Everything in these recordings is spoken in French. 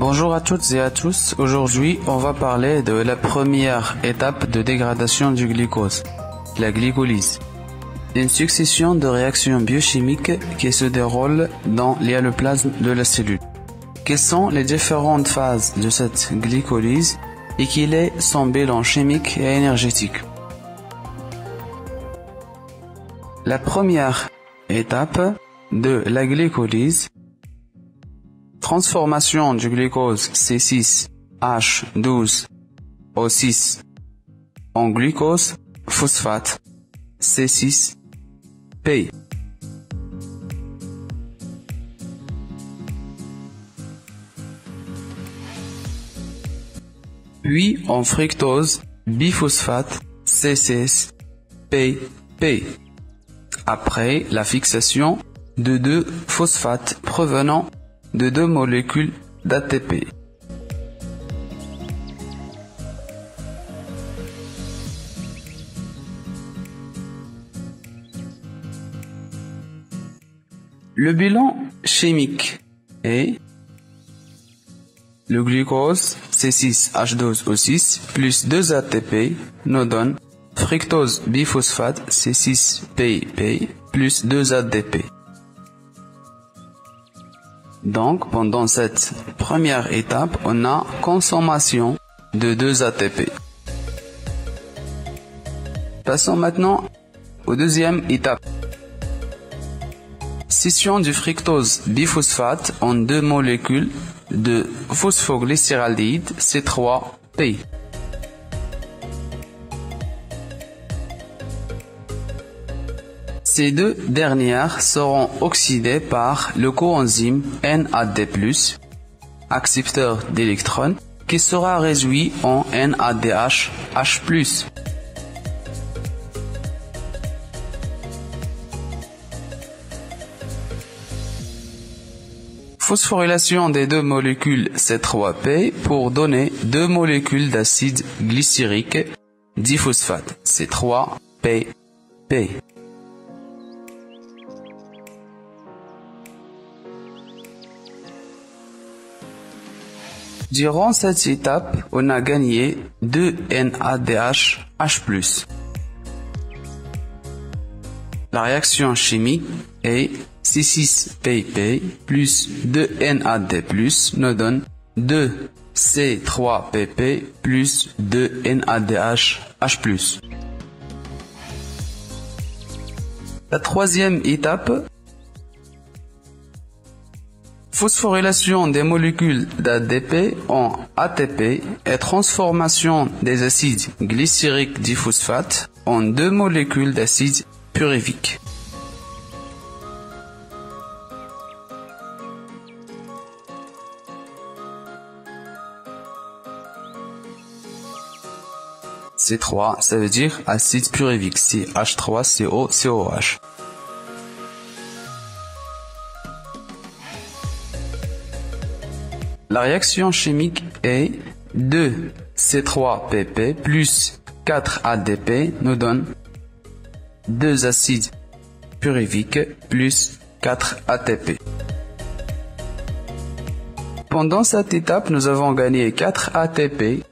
Bonjour à toutes et à tous. Aujourd'hui, on va parler de la première étape de dégradation du glucose, la glycolyse. Une succession de réactions biochimiques qui se déroulent dans l'hyaloplasme de la cellule. Quelles sont les différentes phases de cette glycolyse et quel est son bilan chimique et énergétique? La première étape de la glycolyse, transformation du glucose C6H12O6 en glucose phosphate C6P. Puis en fructose biphosphate C6PP. Après la fixation de deux phosphates provenant de deux molécules d'ATP. Le bilan chimique est le glucose C6H12O6 plus 2 ATP nous donne fructose biphosphate C6PP plus 2 ADP. Donc, pendant cette première étape, on a consommation de 2 ATP. Passons maintenant aux deuxième étape. Scission du fructose biphosphate en deux molécules de phosphoglycéraldéhyde C3P. Ces deux dernières seront oxydées par le coenzyme NAD+, accepteur d'électrons, qui sera réduit en NADH+. Phosphorylation des deux molécules C3P pour donner deux molécules d'acide glycérique diphosphate C3PP. Durant cette étape, on a gagné 2 NADH+. La réaction chimique est C6PP plus 2 NAD+, nous donne 2 C3PP plus 2 NADH+. La troisième étape, phosphorylation des molécules d'ADP en ATP et transformation des acides glycériques diphosphate en deux molécules d'acide pyruvique. C3, ça veut dire acide pyruvique, CH3COCOH. La réaction chimique est 2 C3PP plus 4 ADP nous donne 2 acides pyruviques plus 4 ATP. Pendant cette étape, nous avons gagné 4 ATP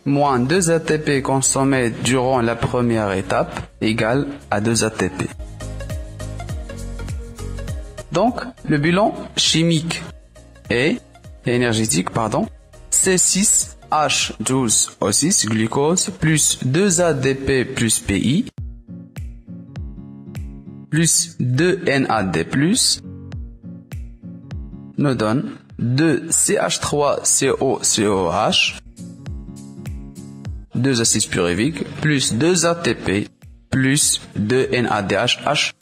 moins 2 ATP consommés durant la première étape égale à 2 ATP. Donc, le bilan chimique est énergétique, C6H12O6 glucose plus 2 ADP plus PI plus 2 NAD+, nous donne 2 CH3COCOH, 2 acides pyruviques, plus 2 ATP, plus 2 NADH+.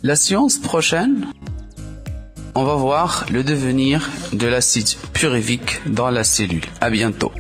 La séance prochaine, on va voir le devenir de l'acide pyruvique dans la cellule. À bientôt.